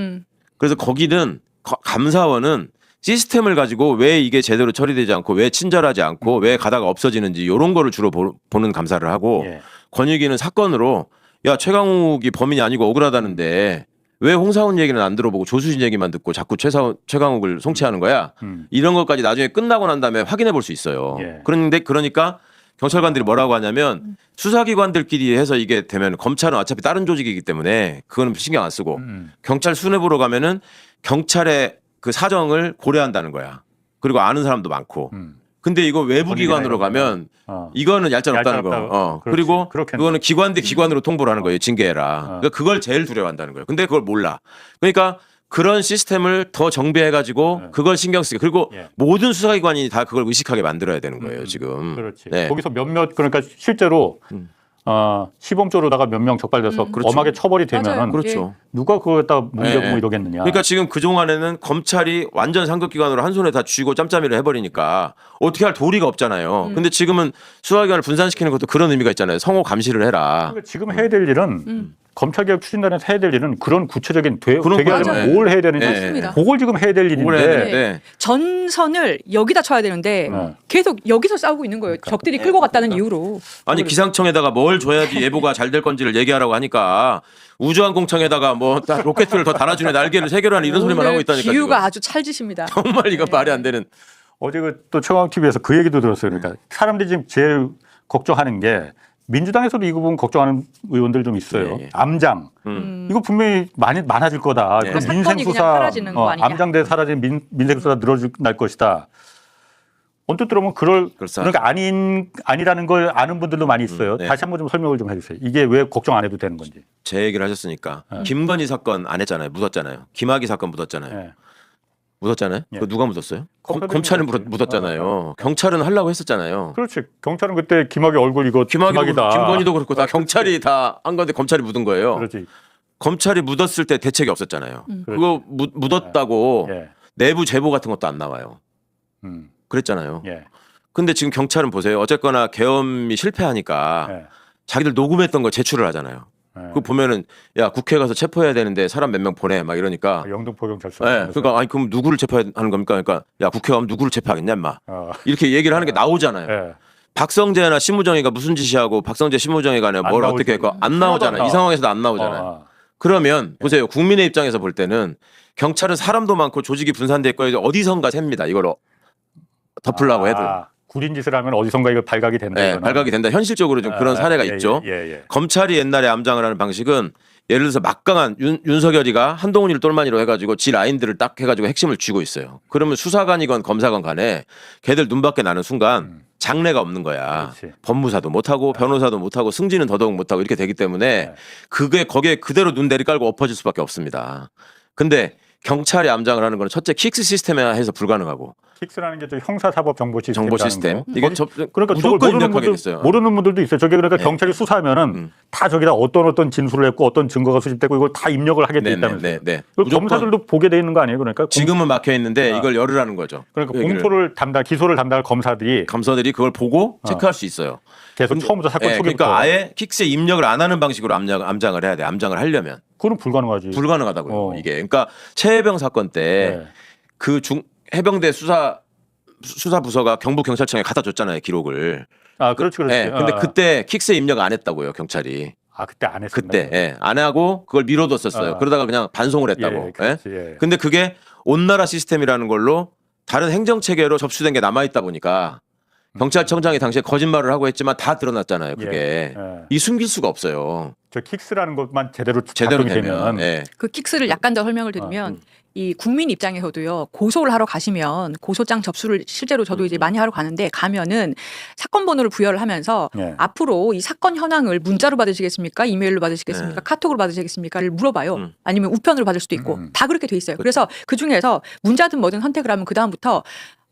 그래서 거기는 감사원은 시스템을 가지고 왜 이게 제대로 처리되지 않고 왜 친절하지 않고 왜 가다가 없어지는지 이런 거를 주로 보는 감사를 하고 예. 권익위는 사건으로 야 최강욱이 범인이 아니고 억울하다는데 왜 홍사훈 얘기는 안 들어보고 조수진 얘기만 듣고 자꾸 최강욱을 송치하는 거야? 이런 것까지 나중에 끝나고 난 다음에 확인해 볼 수 있어요. 예. 그런데 그러니까 경찰관들이 뭐라고 하냐면 수사기관들끼리 해서 이게 되면 검찰은 어차피 다른 조직이기 때문에 그거는 신경 안 쓰고 경찰 수뇌부로 가면은 경찰의 그 사정을 고려한다는 거야. 그리고 아는 사람도 많고. 근데 이거 외부기관으로 가면 이거는 얄짤없다는 거. 얄짤없다고. 그렇지. 그리고 그렇겠네. 그거는 기관 대 기관으로 통보를 하는 거예요. 징계해라. 그러니까 그걸 제일 두려워한다는 거예요. 근데 그걸 몰라. 그러니까 그런 시스템을 더 정비해가지고 그걸 신경 쓰게. 그리고 예. 모든 수사기관이 다 그걸 의식하게 만들어야 되는 거예요. 지금. 그렇지. 네. 거기서 몇몇 그러니까 실제로 시범조로다가 몇 명 적발돼서 그렇죠. 엄하게 처벌이 되면은 맞아요. 그렇죠. 누가 그거에다 문제고 네. 뭐 이러겠느냐. 그러니까 지금 그동안에는 검찰이 완전 상급기관으로 한 손에 다 쥐고 짬짬이를 해버리니까 어떻게 할 도리가 없잖아요. 근데 지금은 수사기관을 분산시키는 것도 그런 의미가 있잖아요. 성호 감시를 해라. 그러니까 지금 해야 될 일은 검찰개혁 추진단에서 해야 될 일은 그런 구체적인 되게 거죠. 하려면 네. 뭘 해야 되는지 맞습니다. 그걸 지금 해야 될 그걸 해야 일인데 되는데 전선을 여기다 쳐야 되는데 계속 여기서 싸우고 있는 거예요. 적들이 끌고 갔다는 이유로. 아니 기상청에다가 뭘 줘야지 예보가 잘 될 건지를 얘기하라고 하니까 우주항공청에다가 뭐 로켓을 더 달아주네 날개를 세 개로 하는 이런 소리만 하고 있다니까 비유가 지금. 아주 찰지십니다. 정말 이거 말이 안 되는. 어제 그 또 최강 TV에서 그 얘기도 들었어요. 그러니까 사람들이 지금 제일 걱정하는 게 민주당에서도 이 부분 걱정하는 의원들 좀 있어요. 예, 예. 암장 이거 분명히 많아질 거다. 예. 그럼 사건이 민생 그냥 수사 사라지는 거 아니냐. 암장대 사라진 민생 수사 늘어날 것이다. 언뜻 들어보면 그러니까 아니라는 걸 아는 분들도 많이 있어요. 네. 다시 한번 좀 설명을 좀 해주세요. 이게 왜 걱정 안 해도 되는 건지. 제 얘기를 하셨으니까 김건희 사건 안 했잖아요. 묻었잖아요. 김학의 사건 묻었잖아요. 예. 묻었잖아요. 예. 그거 누가 묻었어요? 검찰이 검찰은 묻었지. 묻었잖아요. 경찰은 하려고 했었잖아요. 그렇지. 경찰은 그때 김학의 얼굴 이거 김학이다. 김건희도 그렇고 다 경찰이 다 한 건데 검찰이 묻은 거예요. 그렇지. 검찰이 묻었을 때 대책이 없었잖아요. 그거 묻었다고 예. 내부 제보 같은 것도 안 나와요. 음. 그랬잖아요. 예. 근데 지금 경찰은 보세요. 어쨌거나 계엄이 실패하니까 예. 자기들 녹음했던 걸 제출을 하잖아요. 예. 그거 보면은 야 국회 가서 체포해야 되는데 사람 몇 명 보내 막 이러니까. 영등포 경찰서. 네, 그러니까 아니 그럼 누구를 체포하는 겁니까? 그러니까 야 국회 가면 누구를 체포하겠냐 인마. 이렇게 얘기를 하는 게 나오잖아요. 예. 박성재나 신무정이가 무슨 짓이하고 박성재 신무정이 간에 안 뭘 나오지. 어떻게 했고 안 하나도 나오잖아요. 안 이 나와. 상황에서도 안 나오잖아요. 그러면 보세요. 국민의 입장에서 볼 때는 경찰은 사람도 많고 조직이 분산돼 있고 어디선가 셉니다. 이걸 덮으려고 해도. 구린 짓을 하면 어디선가 이거 발각이 된다. 네, 이거는. 발각이 된다. 현실적으로 좀 그런 사례가 예, 있죠. 예. 검찰이 옛날에 암장을 하는 방식은 예를 들어서 막강한 윤석열이가 한동훈이를 똘마니로 해가지고 지 라인들을 딱 해가지고 핵심을 쥐고 있어요. 그러면 수사관이건 검사관 간에 걔들 눈밖에 나는 순간 장래가 없는 거야. 그렇지. 법무사도 못하고 변호사도 못하고 승진은 더더욱 못하고 이렇게 되기 때문에 네. 그게 거기에 그대로 눈 내리깔고 엎어질 수밖에 없습니다. 근데 경찰이 암장을 하는 건 첫째 킥스 시스템에 해서 불가능하고 킥스라는 게 저 형사사법 정보 시스템. 정보 시스템 이거 그러니까 저걸 무조건 모르는 입력하게 분들, 됐어요. 모르는 분들도 있어요. 저게 그러니까 네. 경찰이 수사하면은 다 저기다 어떤 진술을 했고 어떤 증거가 수집되고 이걸 다 입력을 하게 돼 있다면서요. 네. 그걸 무조건 검사들도 보게 돼 있는 거 아니에요? 그러니까 지금은 막혀 있는데 이걸 열으라는 거죠. 그러니까 그 얘기를. 기소를 담당할 검사들이 검사들이 그걸 보고 체크할 수 있어요. 계속 처음부터 사건 예, 초기부터. 그러니까 아예 킥스에 입력을 안 하는 방식으로 암장을 해야 돼. 암장을 하려면 그거는 불가능하지. 불가능하다고요. 이게 그러니까 최해병 사건 때 네. 그 해병대 수사 부서가 경북 경찰청에 갖다 줬잖아요 기록을. 그렇지. 예, 근데 그때 킥스에 입력 안 했다고요 경찰이. 그때 안 했습니다. 그때 안 하고 그걸 미뤄뒀었어요. 그러다가 그냥 반송을 했다고. 예. 근데 그게 온나라 시스템이라는 걸로 다른 행정 체계로 접수된 게 남아 있다 보니까 경찰청장이 당시에 거짓말을 하고 했지만 다 드러났잖아요. 그게 예. 이 숨길 수가 없어요. 저 킥스라는 것만 제대로 제대로 작동이 되면. 예. 그 킥스를 약간 더 설명을 드리면 이 국민 입장에서도요 고소를 하러 가시면 고소장 접수를 실제로 저도 이제 많이 하러 가는데 가면은 사건 번호를 부여를 하면서 예. 앞으로 이 사건 현황을 문자로 받으시겠습니까? 이메일로 받으시겠습니까? 카톡으로 받으시겠습니까?를 물어봐요. 아니면 우편으로 받을 수도 있고 다 그렇게 돼 있어요. 그래서 그 중에서 문자든 뭐든 선택을 하면 그 다음부터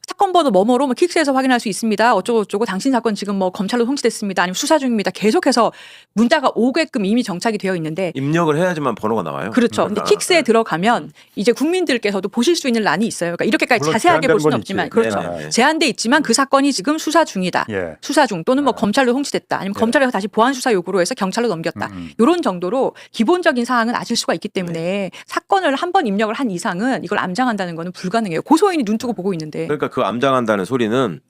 사건 번호 뭐뭐로 뭐 킥스에서 확인할 수 있습니다. 어쩌고 당신 사건 지금 뭐 검찰로 송치됐습니다. 아니면 수사 중입니다. 계속해서 문자가 오게끔 이미 정착이 되어 있는데 입력을 해야지만 번호가 나와요. 그렇죠. 근데 킥스에 들어가면 이제 국민들께서도 보실 수 있는 란이 있어요. 그러니까 이렇게까지 물론 자세하게 볼 수는 제한된 건 없지만 있지. 그렇죠. 네네. 제한돼 있지만 그 사건이 지금 수사 중이다. 예. 수사 중 또는 뭐 검찰로 송치됐다. 아니면 검찰에서 다시 보안 수사 요구로 해서 경찰로 넘겼다. 이런 정도로 기본적인 사항은 아실 수가 있기 때문에 사건을 한 번 입력을 한 이상은 이걸 암장한다는 거는 불가능해요. 고소인이 눈 뜨고 보고 있는데. 그러니까 그 암장한다는 소리는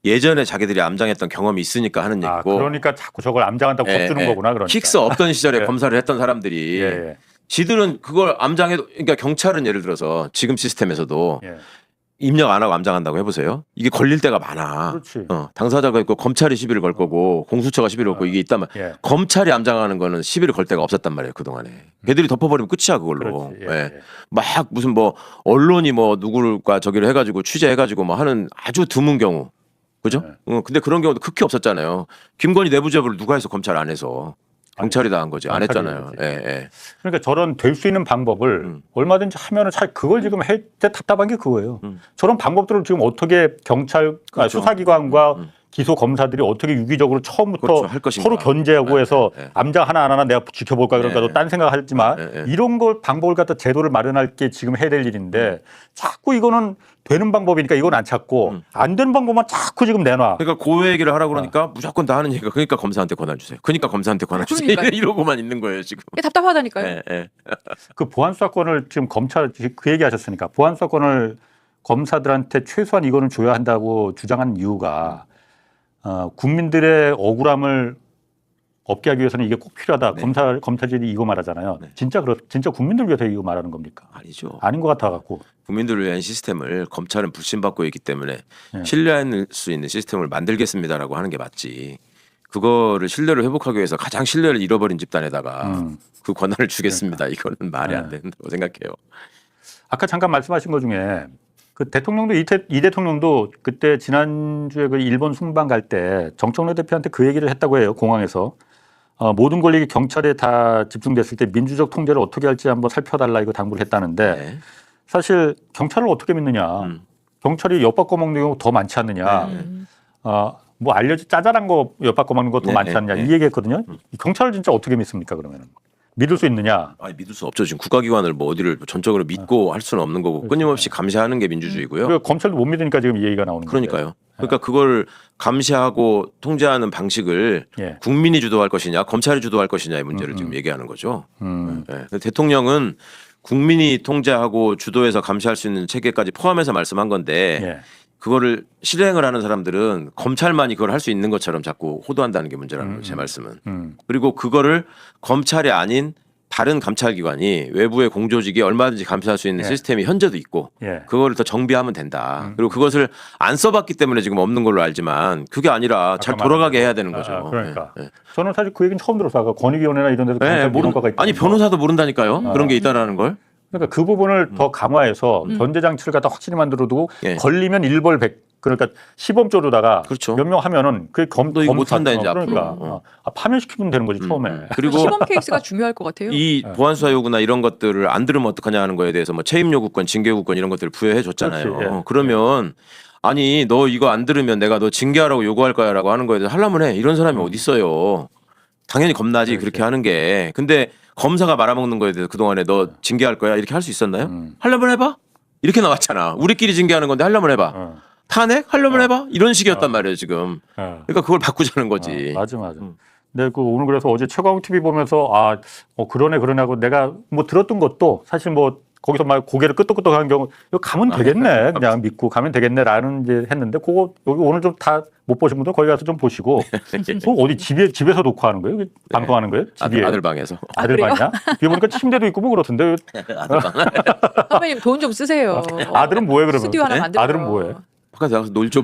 예전에 자기들이 암장했던 경험이 있으니까 하는 얘기고. 그러니까 자꾸 저걸 암장한다고 겁주는 거구나. 그러니까. 킥스 없던 시절에 예. 검사를 했던 사람들이 예. 지들은 그걸 암장해도 그러니까 경찰은 예를 들어서 지금 시스템에서도 예. 입력 안 하고 암장한다고 해보세요. 이게 걸릴 때가 많아. 그렇지. 당사자가 있고 검찰이 시비를 걸 거고 공수처가 시비를 걸 거고 이게 있다면 예. 검찰이 암장하는 거는 시비를 걸 데가 없었단 말이에요 그동안에. 걔들이 덮어버리면 끝이야 그걸로. 그렇지. 예. 막 무슨 뭐 언론이 뭐 누구를과 저기를 해가지고 취재해가지고 뭐 하는 아주 드문 경우. 그죠? 근데 그런 경우도 극히 없었잖아요. 김건희 내부 제보를 누가 해서 검찰 안에서. 경찰이 다 한 거지. 안 했잖아요. 예. 그러니까 저런 될 수 있는 방법을 얼마든지 하면은 잘 그걸 지금 해 답답한 게 그거예요. 저런 방법들을 지금 어떻게 경찰 그렇죠. 수사기관과 기소 검사들이 어떻게 유기적으로 처음부터 그렇죠. 할 것인가. 서로 견제하고 해서 네. 암장 하나 안 하나 내가 지켜볼까 그러니까 또 딴 생각하지만 네. 이런 걸 방법을 갖다 제도를 마련할 게 지금 해야 될 일인데 자꾸 이거는 되는 방법이니까 이건 안 찾고 안 되는 방법만 자꾸 지금 내놔. 그러니까 그 얘기를 하라고 그러니까 무조건 다 하는 얘기가 그러니까 검사한테 권한 주세요. 그러니까 검사한테 권한 주세요. 그러니까요. 이러고만 있는 거예요 지금. 답답하다니까요. 예. 그 보안 수사권을 지금 검찰 그 얘기하셨으니까 보안 수사권을 검사들한테 최소한 이거는 줘야 한다고 주장하는 이유가 국민들의 억울함을 없게 하기 위해서는 이게 꼭 필요하다. 검찰들이 이거 말하잖아요. 진짜 국민들 위해서 이거 말하는 겁니까? 아니죠. 아닌 것 같아갖고. 국민들을 위한 시스템을 검찰은 불신받고 있기 때문에 네. 신뢰할 수 있는 시스템을 만들겠습니다라고 하는 게 맞지. 그거를 신뢰를 회복하기 위해서 가장 신뢰를 잃어버린 집단에다가 그 권한을 주겠습니다. 이거는 말이 안 된다고 생각해요. 아까 잠깐 말씀하신 것 중에 그 대통령도 이 대통령도 그때 지난주에 그 일본 순방 갈 때 정청래 대표한테 그 얘기를 했다고 해요. 공항에서 모든 권력이 경찰에 다 집중됐을 때 민주적 통제를 어떻게 할지 한번 살펴달라 이거 당부를 했다는데 네. 사실 경찰을 어떻게 믿느냐? 경찰이 엿바꿔 먹는 경우 더 많지 않느냐? 뭐 짜잘한 거 엿바꿔 먹는 거 더 네, 많지 않냐? 네, 이 얘기했거든요. 경찰을 진짜 어떻게 믿습니까? 그러면 믿을 수 있느냐? 아니, 믿을 수 없죠. 지금 국가기관을 뭐 어디를 전적으로 믿고 할 수는 없는 거고 끊임없이 감시하는 게 민주주의고요. 그리고 검찰도 못 믿으니까 지금 이 얘기가 나오는 거예요. 그러니까요. 그러니까 그걸 감시하고 통제하는 방식을 예. 국민이 주도할 것이냐, 검찰이 주도할 것이냐의 문제를 지금 얘기하는 거죠. 네. 대통령은 국민이 통제하고 주도해서 감시할 수 있는 체계까지 포함해서 말씀한 건데 예. 그거를 실행을 하는 사람들은 검찰만이 그걸 할 수 있는 것처럼 자꾸 호도한다는 게 문제라는 거예요. 제 말씀은. 그리고 그거를 검찰이 아닌 다른 감찰기관이 외부의 공조직이 얼마든지 감시할 수 있는 예. 시스템이 현재도 있고 예. 그거를 더 정비하면 된다. 그리고 그것을 안 써봤기 때문에 지금 없는 걸로 알지만 그게 아니라 잘 돌아가게 해야 되는 거죠. 그러니까 네. 저는 사실 그 얘기는 처음 들었어요. 아까 권익위원회나 이런 데서 경찰 평가가 있다. 아니 변호사도 모른다니까요. 그런 게 있다라는 걸. 그러니까 그 부분을 더 강화해서 견제 장치를 갖다 확실히 만들어두고 예. 걸리면 일벌백 그러니까 시범조로다가 그렇죠. 몇 명 하면은 그게 너 이거 못한다, 이제 그러니까 앞으로. 파면시키면 되는 거지 처음에. 그리고 시범 케이스가 중요할 것 같아요. 이 보안수사 요구나 이런 것들을 안 들으면 어떡하냐 하는 거에 대해서 뭐 채임 요구권, 징계 요구권 이런 것들을 부여해 줬잖아요. 그렇지, 예. 그러면 아니 너 이거 안 들으면 내가 너 징계하라고 요구할 거야라고 하는 거에 대해서 하려면 해. 이런 사람이 어디 있어요. 당연히 겁나지 그렇게 하는 게. 근데 검사가 말아먹는 거에 대해서 그동안에 너 징계할 거야 이렇게 할 수 있었나요? 하려면 해봐. 이렇게 나왔잖아. 우리끼리 징계하는 건데 하려면 해봐. 탄핵 하려면 해봐. 이런 식이었단 말이에요 지금. 그러니까 그걸 바꾸자는 거지. 맞아. 근데 그 오늘 그래서 어제 최광욱 TV 보면서 그러네 하고 내가 뭐 들었던 것도 사실 뭐 거기서 막 고개를 끄덕끄덕하는 경우 이거 가면 되겠네 그냥 믿고 가면 되겠네라는 이제 했는데 그거 여기 오늘 좀 다 못 보신 분들 거기 가서 좀 보시고 그거 어디 집에서 녹화하는 거예요? 방송하는 거예요? 집에 아들 방에서. 아들 방이야? 뒤에 보니까 침대도 있고 뭐 그렇던데 선배님 돈 좀 쓰세요. 아들은 뭐해 그러면? 스튜디오 하나 만들어. 아들은 뭐해? 바깥에 나가서 놀죠.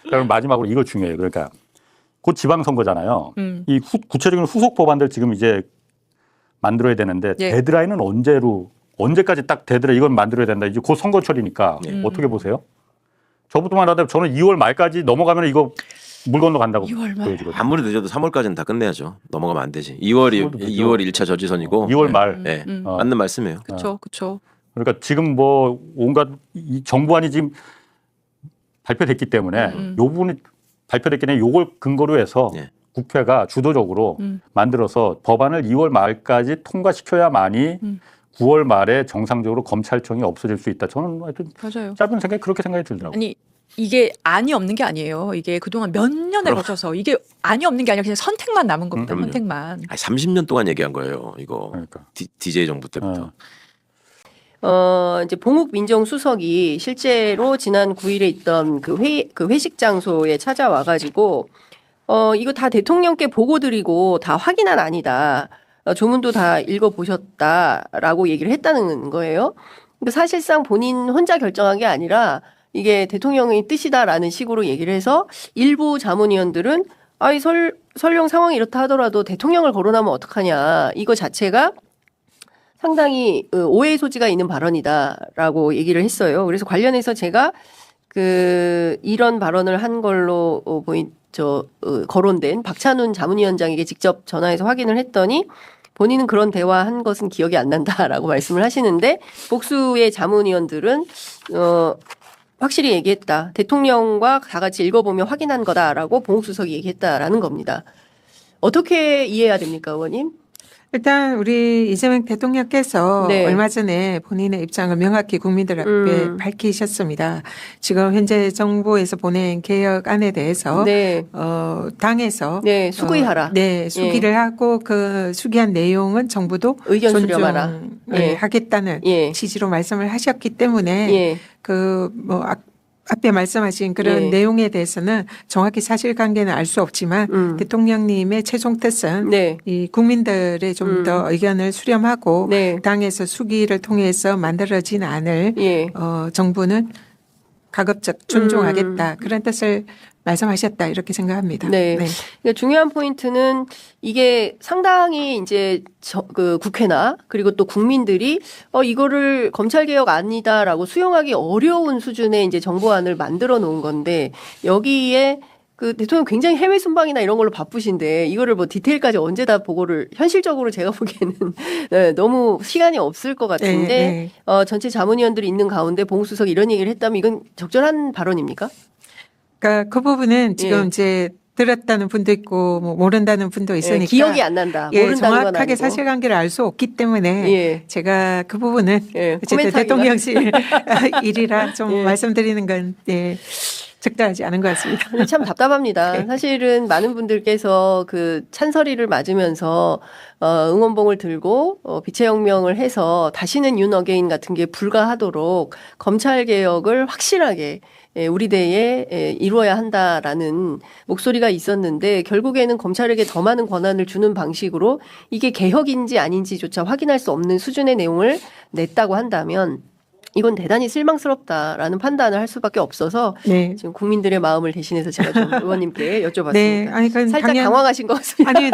그럼 마지막으로 이거 중요해요. 그러니까 곧 지방선거잖아요. 이 구체적인 후속 법안들 지금 이제 만들어야 되는데 예. 데드라인은 언제까지 딱 데드라인 이건 만들어야 된다. 이제 곧 선거철이니까 어떻게 보세요? 저부터만 하다 저는 2월 말까지 넘어가면 이거 물 건너 간다고 2월 말. 보여지거든요. 아무리 늦어도 3월까지는 다 끝내야죠. 넘어가면 안 되지. 2월 1차 저지선이고. 2월 말. 네. 맞는 말씀이에요. 그렇죠. 그러니까 지금 뭐 온갖 이 정부안이 지금 발표됐기 때문에 요 부분이 발표됐기 때문에 요걸 근거로 해서 예. 국회가 주도적으로 만들어서 법안을 2월 말까지 통과시켜야만이 9월 말에 정상적으로 검찰청이 없어질 수 있다. 저는 하여튼 맞아요. 짧은 생각에 그렇게 생각이 들더라고요. 아니 이게 안이 없는 게 아니에요. 이게 그동안 몇 년에 걸쳐서 이게 안이 없는 게 아니라 그냥 선택만 남은 겁니다. 그럼요. 선택만. 30년 동안 얘기한 거예요. 이거 그러니까. DJ 정부 때부터. 이제 봉욱 민정수석이 실제로 지난 9일에 있던 그 회식 장소에 찾아와가지고, 이거 다 대통령께 보고 드리고 다 확인한 아니다. 조문도 다 읽어보셨다라고 얘기를 했다는 거예요. 그러니까 사실상 본인 혼자 결정한 게 아니라 이게 대통령의 뜻이다라는 식으로 얘기를 해서 일부 자문위원들은 설령 상황이 이렇다 하더라도 대통령을 거론하면 어떡하냐. 이거 자체가 상당히 오해의 소지가 있는 발언이다라고 얘기를 했어요. 그래서 관련해서 제가 이런 발언을 한 걸로 거론된 박찬훈 자문위원장에게 직접 전화해서 확인을 했더니 본인은 그런 대화한 것은 기억이 안 난다라고 말씀을 하시는데 복수의 자문위원들은 확실히 얘기했다. 대통령과 다 같이 읽어보며 확인한 거다라고 봉욱 수석이 얘기했다라는 겁니다. 어떻게 이해해야 됩니까, 의원님? 일단 우리 이재명 대통령께서 네. 얼마 전에 본인의 입장을 명확히 국민들 앞에 밝히셨습니다. 지금 현재 정부에서 보낸 개혁안에 대해서 네. 당에서 네, 수기하라. 수기를 하고 그 수기한 내용은 정부도 의견 수렴하라. 예. 하겠다는 예. 취지로 말씀을 하셨기 때문에 예. 앞에 말씀하신 그런 예. 내용에 대해서는 정확히 사실관계는 알 수 없지만 대통령님의 최종 뜻은 네. 이 국민들의 좀 더 의견을 수렴하고 네. 당에서 수기를 통해서 만들어진 안을 예. 정부는 가급적 존중하겠다 그런 뜻을 말씀하셨다 이렇게 생각합니다. 네. 그러니까 중요한 포인트는 이게 상당히 이제 그 국회나 그리고 또 국민들이 이거를 검찰 개혁 아니다라고 수용하기 어려운 수준의 이제 정보안을 만들어 놓은 건데 여기에 그 대통령 굉장히 해외 순방이나 이런 걸로 바쁘신데 이거를 뭐 디테일까지 언제 다 보고를 현실적으로 제가 보기에는 네, 너무 시간이 없을 것 같은데 전체 자문위원들이 있는 가운데 봉수석 이런 얘기를 했다면 이건 적절한 발언입니까? 그러니까 그 부분은 지금 예. 이제 들었다는 분도 있고 뭐 모른다는 분도 있으니까 예, 기억이 안 난다. 예, 모른다는 건 정확하게 아니고. 사실관계를 알 수 없기 때문에 예. 제가 그 부분은 예, 어쨌든 코멘트하기가. 대통령실 일이라 좀 예. 말씀드리는 건 적절하지 않은 것 같습니다. 근데 참 답답합니다. 사실은 많은 분들께서 그 찬설이를 맞으면서 응원봉을 들고 비체혁명을 해서 다시는 윤 어게인 같은 게 불가하도록 검찰 개혁을 확실하게 우리 대에 이루어야 한다라는 목소리가 있었는데 결국에는 검찰에게 더 많은 권한을 주는 방식으로 이게 개혁인지 아닌지조차 확인할 수 없는 수준의 내용을 냈다고 한다면 이건 대단히 실망스럽다라는 판단을 할 수밖에 없어서 네. 지금 국민들의 마음을 대신해서 제가 좀 의원님께 여쭤봤습니다. 네. 아니, 그건 살짝 당연- 당황하신 것 같습니다. 아니